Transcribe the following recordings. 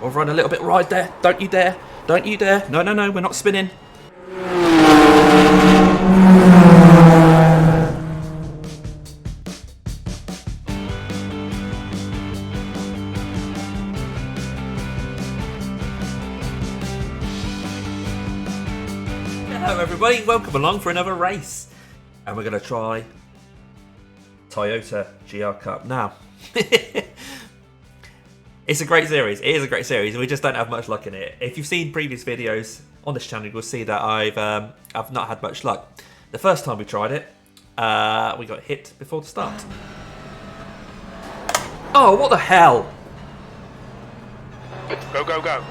We'll run a little bit wide there. Don't you dare. Don't you dare. No, no, no. We're not spinning. Hello everybody, welcome along for another race. And we're going to try Toyota GR Cup. Now, it's a great series. It is a great series, and we just don't have much luck in it. If you've seen previous videos on this channel, you'll see that I've not had much luck. The first time we tried it, we got hit before the start. Oh, what the hell? Go, go, go.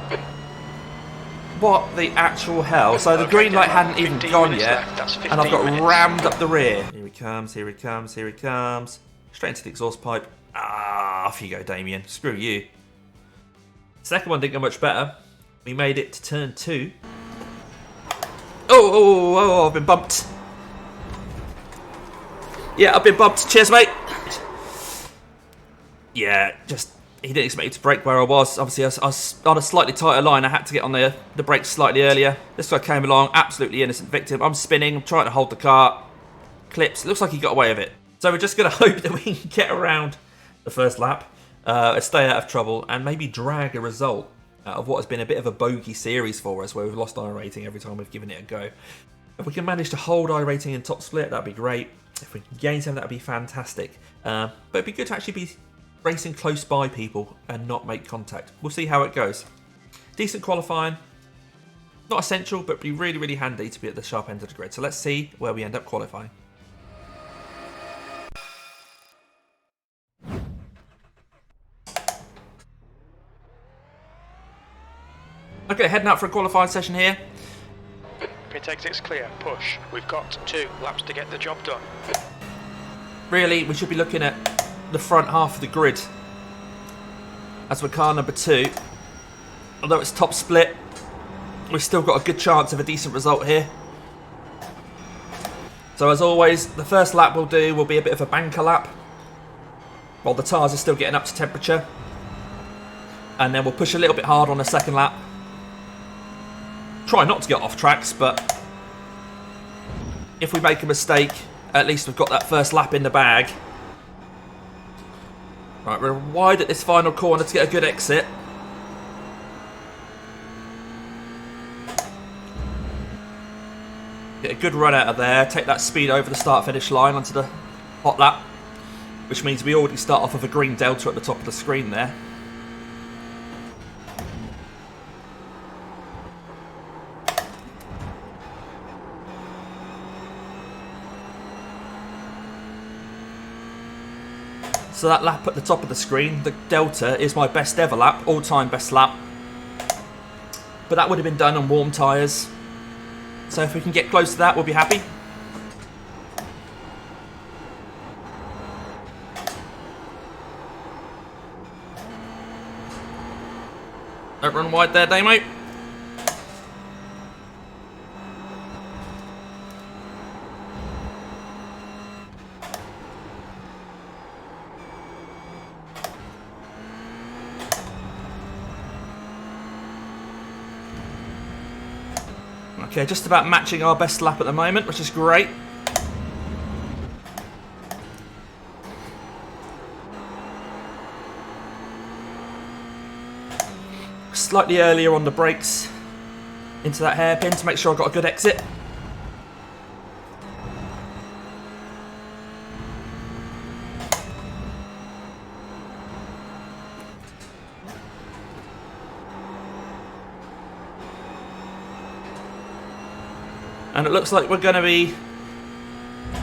What the actual hell? So the green light hadn't even gone yet, and I've got rammed up the rear. Here he comes, here he comes, here he comes. Straight into the exhaust pipe. Ah, off you go, Damien. Screw you. Second one didn't go much better. We made it to turn 2. Oh, I've been bumped. Yeah, I've been bumped. Cheers, mate. Yeah, just... He didn't expect me to brake where I was. Obviously, I was on a slightly tighter line. I had to get on the brakes slightly earlier. This guy came along, absolutely innocent victim. I'm spinning, I'm trying to hold the car. Clips. Looks like he got away with it. So we're just going to hope that we can get around the first lap, stay out of trouble, and maybe drag a result out of what has been a bit of a bogey series for us, where we've lost iRating every time we've given it a go. If we can manage to hold iRating in top split, that'd be great. If we can gain some, that'd be fantastic. But it'd be good to actually be racing close by people and not make contact. We'll see how it goes. Decent qualifying. Not essential, but be really, really handy to be at the sharp end of the grid. So let's see where we end up qualifying. Okay, heading out for a qualifying session here. Pit exit's clear. Push. We've got 2 laps to get the job done. Really, we should be looking at the front half of the grid as we're car number 2. Although it's top split, we've still got a good chance of a decent result here. So as always, the first lap we'll do will be a bit of a banker lap while the tyres are still getting up to temperature, and then we'll push a little bit hard on the second lap. Try not to get off tracks, but if we make a mistake, at least we've got that first lap in the bag. Right, we're wide at this final corner to get a good exit. Get a good run out of there, take that speed over the start-finish line onto the hot lap, which means we already start off with a green delta at the top of the screen there. So that lap at the top of the screen, the delta, is my best ever lap, all-time best lap. But that would have been done on warm tyres. So if we can get close to that, we'll be happy. Don't run wide there, Damo. Okay, just about matching our best lap at the moment, which is great. Slightly earlier on the brakes into that hairpin to make sure I've got a good exit. And it looks like we're going to be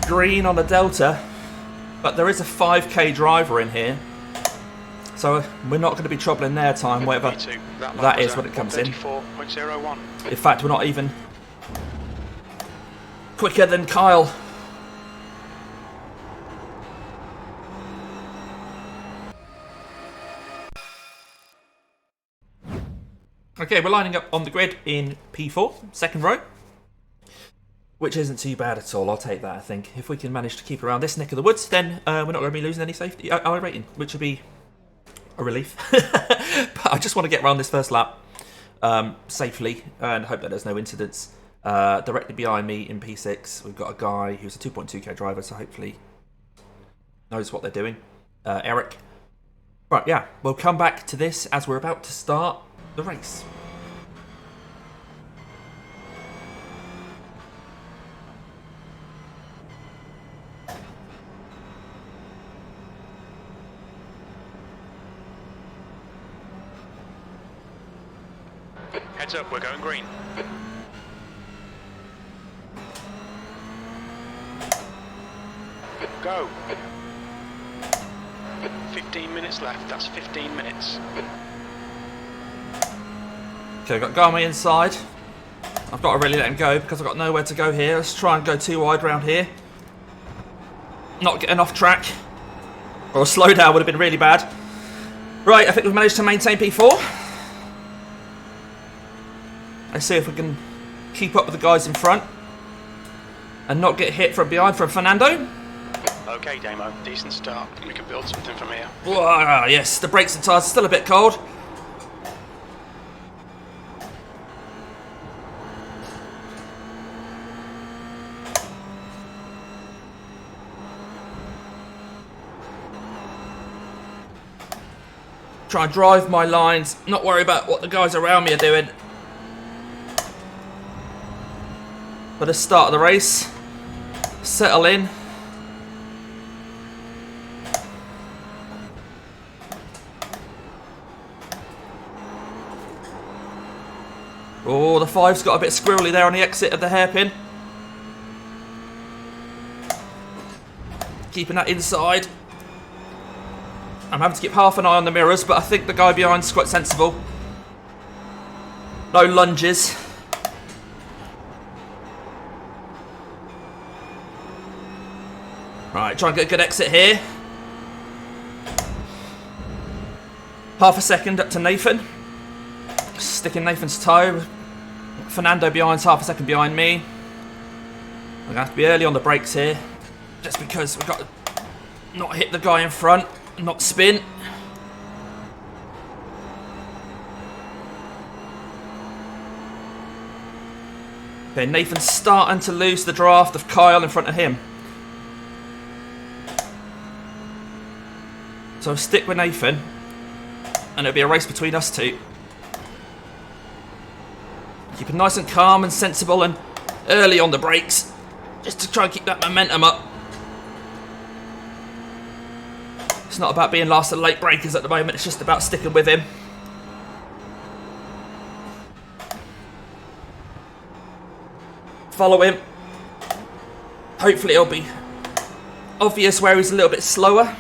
green on the delta, but there is a 5k driver in here, so we're not going to be troubling their time, whatever that is when it comes in. In fact, we're not even quicker than Kyle. Okay, we're lining up on the grid in P4, second row. Which isn't too bad at all, I'll take that, I think. If we can manage to keep around this neck of the woods, then we're not going to be losing any safety iRating, which would be a relief. But I just want to get around this first lap safely and hope that there's no incidents. Directly behind me in P6, we've got a guy who's a 2.2k driver, so hopefully knows what they're doing. Eric. Right, yeah, we'll come back to this as we're about to start the race. Heads up, we're going green. Go. 15 minutes left, that's 15 minutes. Okay, I've got a guy on my inside. I've got to really let him go because I've got nowhere to go here. Let's try and go too wide round here. Not getting off track. Or a slowdown would have been really bad. Right, I think we've managed to maintain P4. Let's see if we can keep up with the guys in front and not get hit from behind from Fernando. Okay, Damo, decent start. We can build something from here. Whoa, yes, the brakes and tyres are still a bit cold. Try and drive my lines, not worry about what the guys around me are doing. For the start of the race, settle in. Oh, the 5's got a bit squirrely there on the exit of the hairpin. Keeping that inside. I'm having to keep half an eye on the mirrors, but I think the guy behind's quite sensible. No lunges. Right, try and get a good exit here. Half a second up to Nathan. Sticking Nathan's toe. Fernando behind's half a second behind me. We're going to have to be early on the brakes here. Just because we've got to not hit the guy in front. Not spin. Okay, Nathan's starting to lose the draft of Kyle in front of him. So I'll stick with Nathan. And it'll be a race between us two. Keep it nice and calm and sensible and early on the brakes. Just to try and keep that momentum up. It's not about being last and late breakers at the moment, it's just about sticking with him. Follow him. Hopefully it'll be obvious where he's a little bit slower.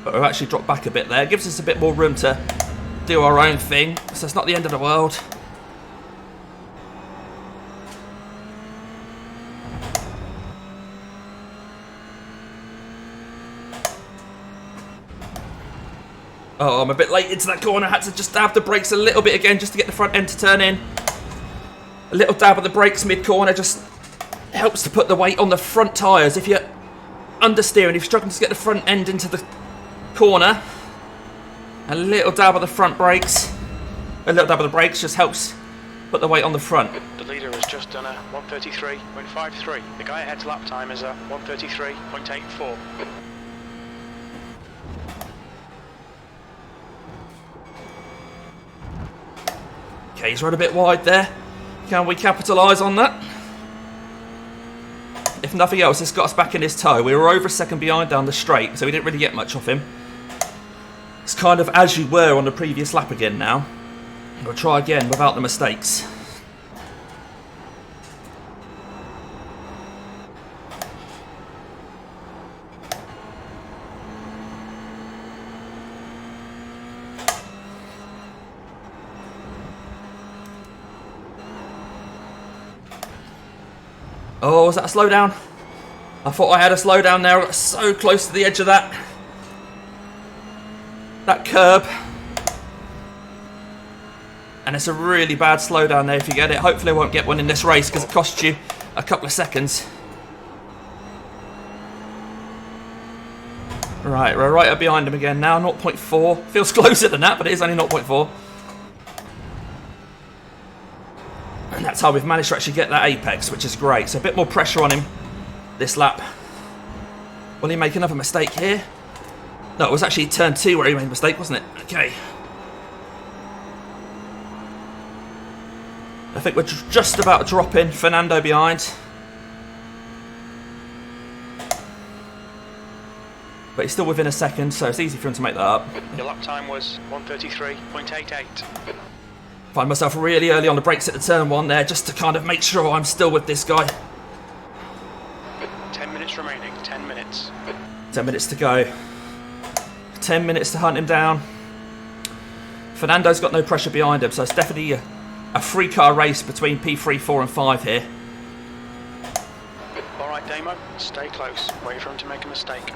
But we've actually dropped back a bit there. It gives us a bit more room to do our own thing, so it's not the end of the world. Oh, I'm a bit late into that corner. I had to just dab the brakes a little bit again just to get the front end to turn in. A little dab of the brakes mid-corner just helps to put the weight on the front tyres. If you're understeering, if you're struggling to get the front end into the corner, a little dab of the front brakes, a little dab of the brakes just helps put the weight on the front. The leader has just done a 133.53. The guy ahead's lap time is a 133.84. Okay, he's run a bit wide there. Can we capitalise on that? If nothing else, this got us back in his toe. We were over a second behind down the straight, so we didn't really get much off him. It's kind of as you were on the previous lap again now. We'll try again without the mistakes. Oh, was that a slowdown? I thought I had a slowdown there. I got so close to the edge of that curb. And it's a really bad slowdown there if you get it. Hopefully I won't get one in this race because it costs you a couple of seconds. Right, we're right up behind him again now, 0.4. Feels closer than that, but it is only 0.4. And that's how we've managed to actually get that apex, which is great. So a bit more pressure on him this lap. Will he make another mistake here? No, it was actually turn 2 where he made a mistake, wasn't it? Okay. I think we're just about dropping Fernando behind. But he's still within a second, so it's easy for him to make that up. Your lap time was 1:33.88. Find myself really early on the brakes at the turn 1 there, just to kind of make sure I'm still with this guy. 10 minutes remaining, 10 minutes. 10 minutes to go. 10 minutes to hunt him down. Fernando's got no pressure behind him, so it's definitely a 3-car race between P3, 4 and 5 here. Alright Damo, stay close. Wait for him to make a mistake.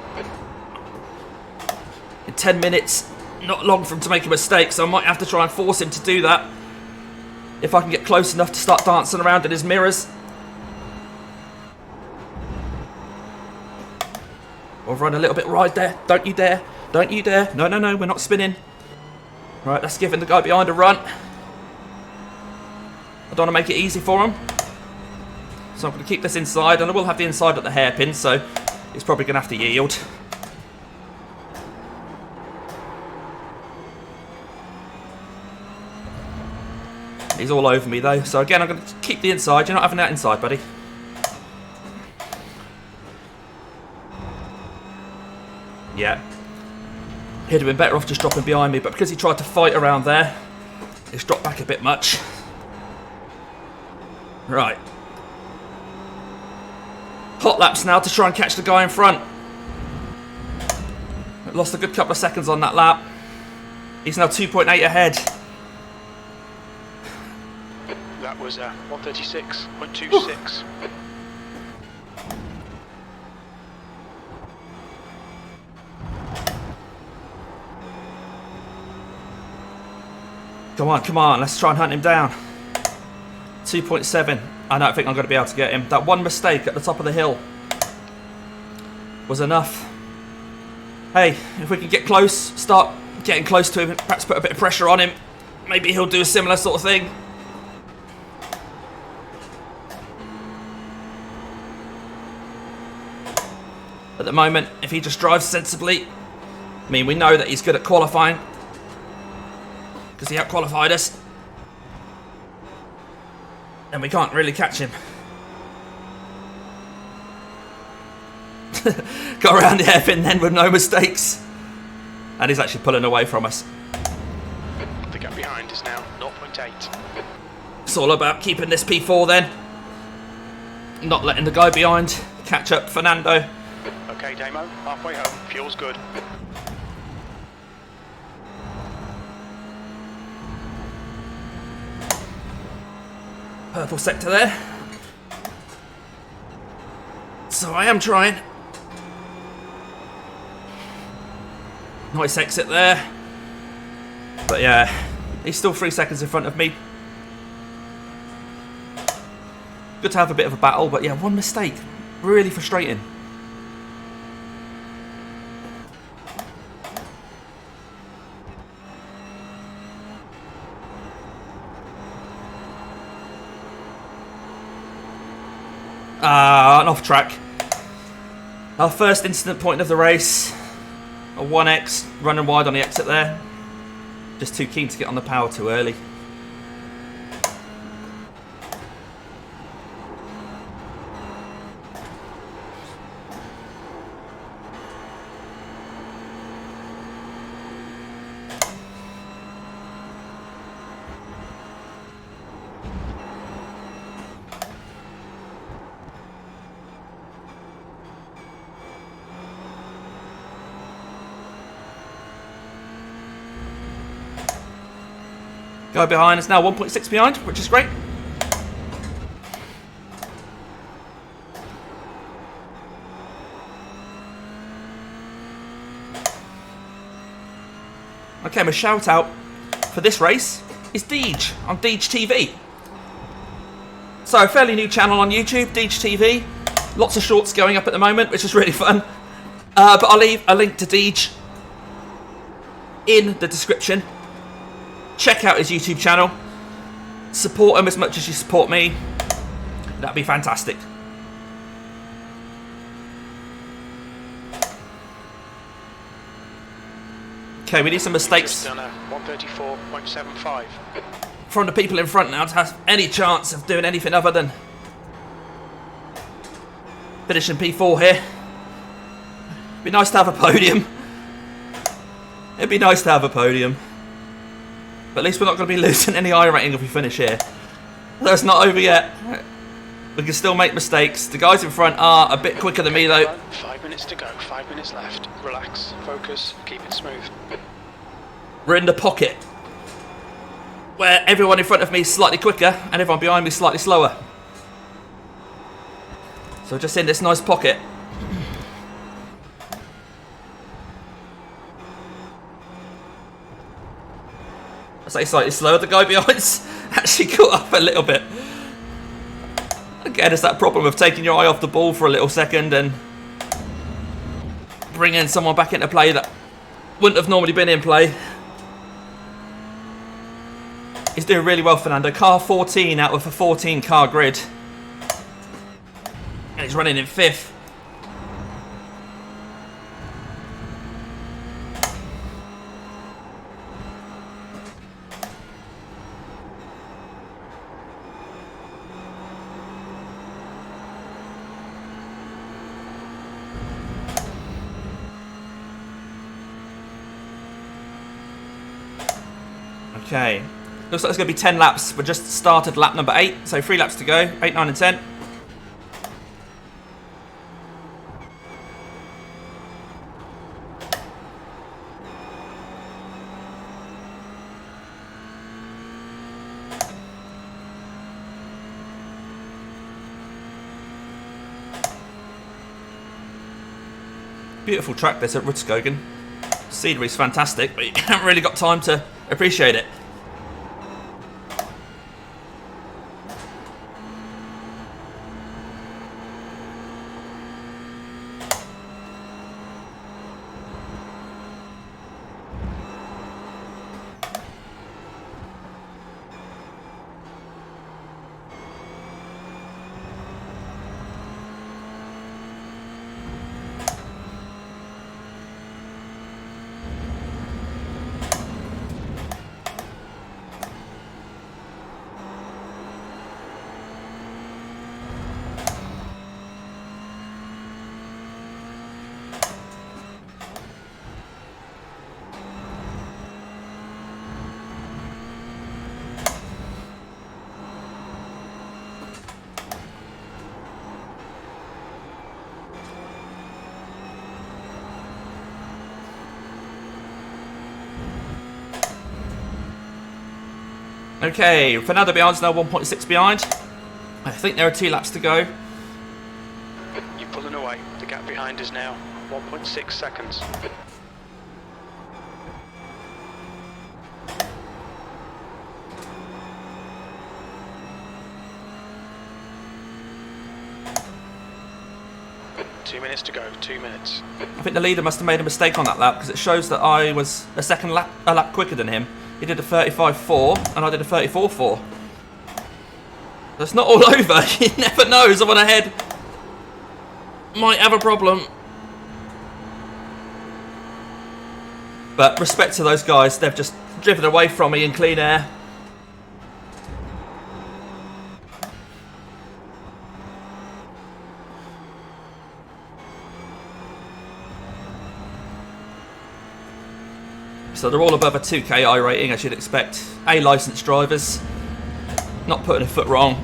In 10 minutes, not long for him to make a mistake, so I might have to try and force him to do that. If I can get close enough to start dancing around in his mirrors. Or run a little bit wide there. Don't you dare. Don't you dare. No, no, no, we're not spinning. Right, that's giving the guy behind a run. I don't want to make it easy for him. So I'm going to keep this inside, and I will have the inside at the hairpin, so he's probably going to have to yield. He's all over me though, so again I'm going to keep the inside. You're not having that inside, buddy. Yeah. He'd have been better off just dropping behind me, but because he tried to fight around there, he's dropped back a bit much. Right. Hot laps now to try and catch the guy in front. Lost a good couple of seconds on that lap. He's now 2.8 ahead. That was 1:36.26. Come on, let's try and hunt him down. 2.7. I don't think I'm going to be able to get him. That one mistake at the top of the hill was enough. Hey, if we can get close, start getting close to him, perhaps put a bit of pressure on him, maybe he'll do a similar sort of thing. At the moment, if he just drives sensibly, I mean, we know that he's good at qualifying because he out-qualified us, and we can't really catch him. Got around the hairpin then with no mistakes, and he's actually pulling away from us. The gap behind is now 0.8. It's all about keeping this P4 then, not letting the guy behind catch up Fernando. Okay, Damo, halfway home. Fuel's good. Purple sector there. So I am trying. Nice exit there. But yeah, he's still 3 seconds in front of me. Good to have a bit of a battle, but yeah, one mistake. Really frustrating. An off track. Our first incident point of the race. A 1X running wide on the exit there. Just too keen to get on the power too early. Guy behind is now 1.6 behind, which is great. Okay, my shout out for this race is Deej on Deej TV. So, a fairly new channel on YouTube, Deej TV. Lots of shorts going up at the moment, which is really fun. But I'll leave a link to Deej in the description. Check out his YouTube channel. Support him as much as you support me. That'd be fantastic. Okay, we need some mistakes 134.75 from the people in front now to have any chance of doing anything other than finishing P4 here. It'd be nice to have a podium. It'd be nice to have a podium. But at least we're not going to be losing any iRating if we finish here. That's not over yet. We can still make mistakes. The guys in front are a bit quicker than me though. 5 minutes to go, 5 minutes left. Relax, focus, keep it smooth. We're in the pocket where everyone in front of me is slightly quicker and everyone behind me is slightly slower. So just in this nice pocket. I say slightly slower, the guy behind's actually caught up a little bit. Again, it's that problem of taking your eye off the ball for a little second and bringing someone back into play that wouldn't have normally been in play. He's doing really well, Fernando. Car 14 out of a 14 car grid. And he's running in 5th. Okay, looks like it's going to be 10 laps. We just started lap number 8, so 3 laps to go, 8, 9 and 10. Beautiful track this at Rudskogen. Scenery's fantastic, but you haven't really got time to appreciate it. Okay, Fernando behind's now 1.6 behind. I think there are 2 laps to go. You're pulling away. The gap behind is now 1.6 seconds. Two minutes to go, 2 minutes. I think the leader must have made a mistake on that lap because it shows that I was a lap quicker than him. He did a 35.4 and I did a 34.4. That's not all over. You never know. Someone ahead might have a problem. But respect to those guys. They've just driven away from me in clean air. So they're all above a 2k iRating, as you'd expect. A licensed drivers, not putting a foot wrong.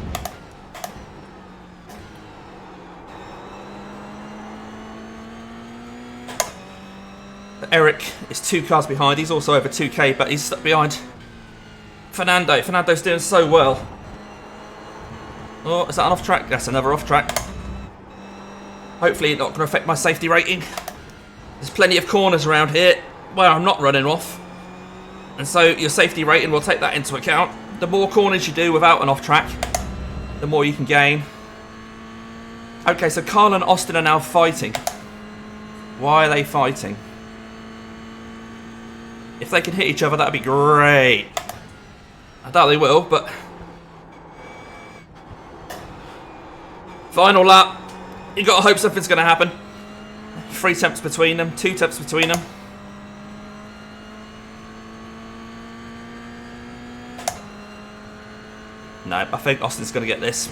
But Eric is 2 cars behind. He's also over 2k, but he's stuck behind Fernando. Fernando's doing so well. Oh, is that an off track? That's another off track. Hopefully not going to affect my safety rating. There's plenty of corners around here where I'm not running off, and so your safety rating will take that into account. The more corners you do without an off track, the more you can gain. Okay, so Carl and Austin are now fighting. Why are they fighting? If they can hit each other, that'd be great. I doubt they will, but... Final lap. You gotta hope something's gonna happen. 3 temps between them, 2 temps between them. No, I think Austin's gonna get this.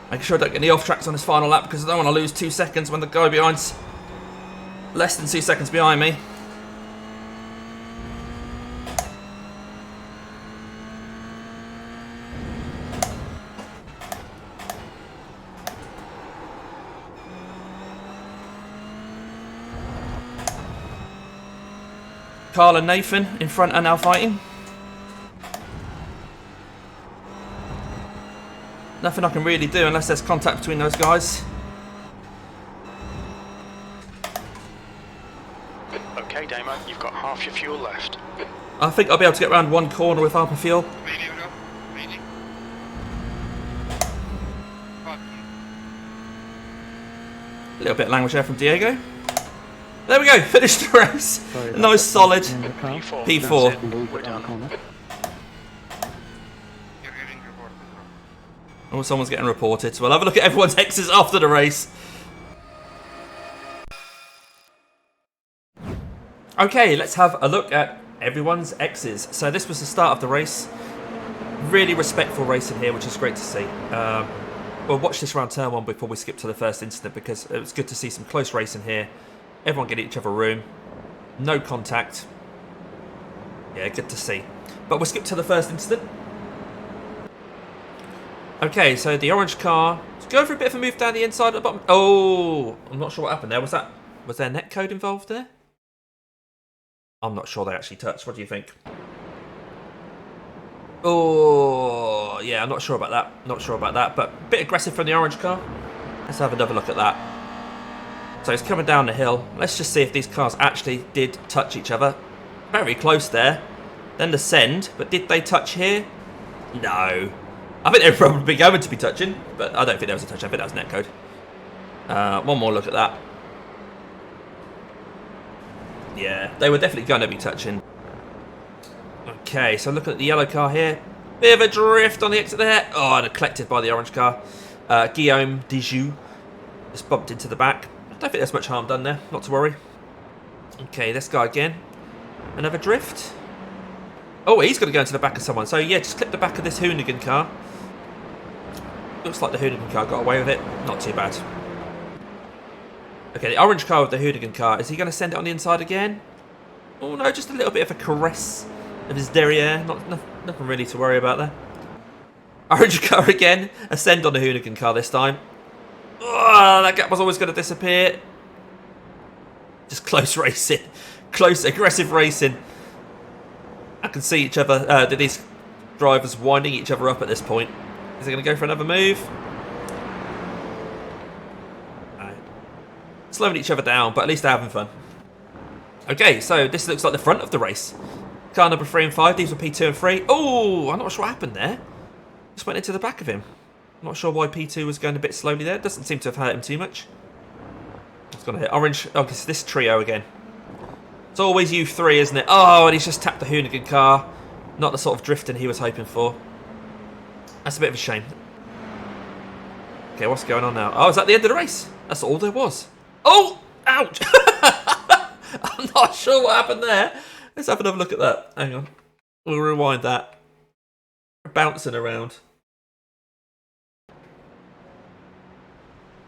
Making sure I don't get any off tracks on this final lap because I don't want to lose 2 seconds when the guy behind's less than 2 seconds behind me. Carl and Nathan in front are now fighting. Nothing I can really do unless there's contact between those guys. Okay, Damo, you've got half your fuel left. I think I'll be able to get around one corner with half a fuel. A little bit of language there from Diego. There we go, finished the race. Nice solid P4. P4. We're done. Oh, someone's getting reported, so we'll have a look at everyone's X's after the race. Okay, let's have a look at everyone's X's. So this was the start of the race. Really respectful racing here, which is great to see. We'll watch this round turn 1 before we skip to the first incident because it was good to see some close racing here. Everyone getting each other room. No contact. Yeah, good to see. But we'll skip to the first incident. Okay, so the orange car. Let's go for a bit of a move down the inside at the bottom. Oh, I'm not sure what happened there. Was there net code involved there? I'm not sure they actually touched. What do you think? Oh, yeah, I'm not sure about that. Not sure about that, but a bit aggressive from the orange car. Let's have another look at that. So it's coming down the hill. Let's just see if these cars actually did touch each other. Very close there. Then the send, but did they touch here? No. I think they were probably going to be touching, but I don't think there was a touch. I think that was netcode. One more look at that. Yeah, they were definitely going to be touching. Okay, so look at the yellow car here. Bit of a drift on the exit there. Oh, and collected by the orange car. Guillaume Dijou just bumped into the back. I don't think there's much harm done there. Not to worry. Okay, this guy again. Another drift. Oh, he's going to go into the back of someone. So, yeah, just clip the back of this hoonigan car. Looks like the hoonigan car got away with it. Not too bad. Okay, the orange car with the hoonigan car. Is he going to send it on the inside again? Oh, no, just a little bit of a caress of his derriere. Nothing really to worry about there. Orange car again. A send on the hoonigan car this time. Oh, that gap was always going to disappear. Just close racing. Close, aggressive racing. I can see each other, these drivers winding each other up at this point. Is he going to go for another move? No. Slowing each other down, but at least they're having fun. Okay, so this looks like the front of the race. Car number 3 and 5, these were P2 and 3. Oh, I'm not sure what happened there. Just went into the back of him. I'm not sure why P2 was going a bit slowly there. Doesn't seem to have hurt him too much. It's going to hit orange. Oh, it's this trio again. It's always you 3, isn't it? Oh, and he's just tapped the hoonigan car. Not the sort of drifting he was hoping for. That's a bit of a shame. Okay, what's going on now? Oh, is that the end of the race? That's all there was. Oh, ouch. I'm not sure what happened there. Let's have another look at that. Hang on. We'll rewind that. Bouncing around.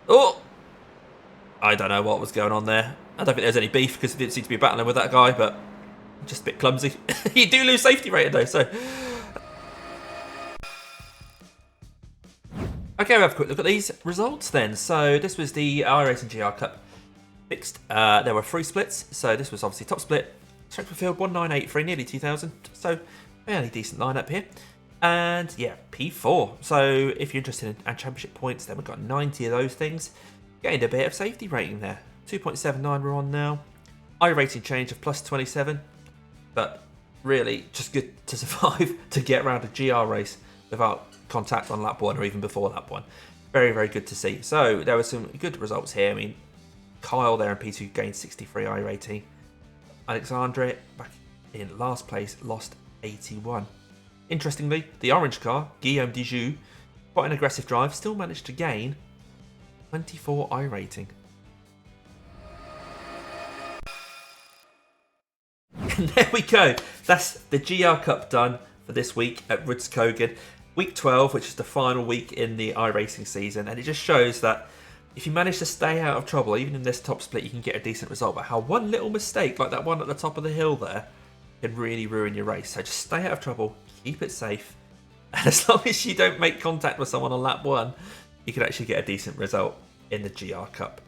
Oh! I don't know what was going on there. I don't think there's any beef because he didn't seem to be battling with that guy, but just a bit clumsy. You do lose safety rating though, so. Okay, we'll have a quick look at these results then. So this was the iRacing GR Cup fixed. There were 3 splits, so this was obviously top split. Strength of field 1983, nearly 2000, so fairly decent lineup here. And yeah, P4. So if you're interested in championship points, then we've got 90 of those things. Gained a bit of safety rating there. 2.79 we're on now. iRating change of plus 27. But really, just good to survive to get around a GR race without contact on lap 1 or even before lap 1. Very, very good to see. So there were some good results here. I mean, Kyle there in P2 gained 63 iRating. Alexandre back in last place lost 81. Interestingly, the orange car, Guillaume Dijou, quite an aggressive drive, still managed to gain 24 iRating. And there we go. That's the GR Cup done for this week at Rudskogen. Week 12, which is the final week in the iRacing season. And it just shows that if you manage to stay out of trouble, even in this top split, you can get a decent result. But how one little mistake, like that one at the top of the hill there, can really ruin your race. So just stay out of trouble, keep it safe. And as long as you don't make contact with someone on lap 1, you can actually get a decent result in the GR Cup.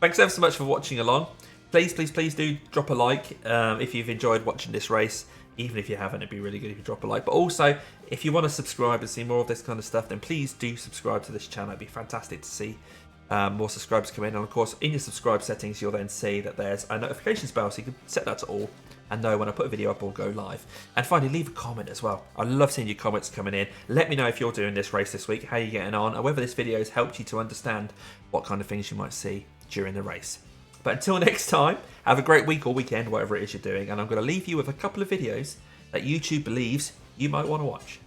Thanks ever so much for watching along. Please, please, please do drop a like if you've enjoyed watching this race. Even if you haven't, it'd be really good if you drop a like. But also, if you want to subscribe and see more of this kind of stuff, then please do subscribe to this channel. It'd be fantastic to see more subscribers come in. And of course, in your subscribe settings, you'll then see that there's a notifications bell, so you can set that to all and know when I put a video up or go live. And finally, leave a comment as well. I love seeing your comments coming in. Let me know if you're doing this race this week, how you're getting on, and whether this video has helped you to understand what kind of things you might see during the race. But until next time, have a great week or weekend, whatever it is you're doing. And I'm going to leave you with a couple of videos that YouTube believes you might want to watch.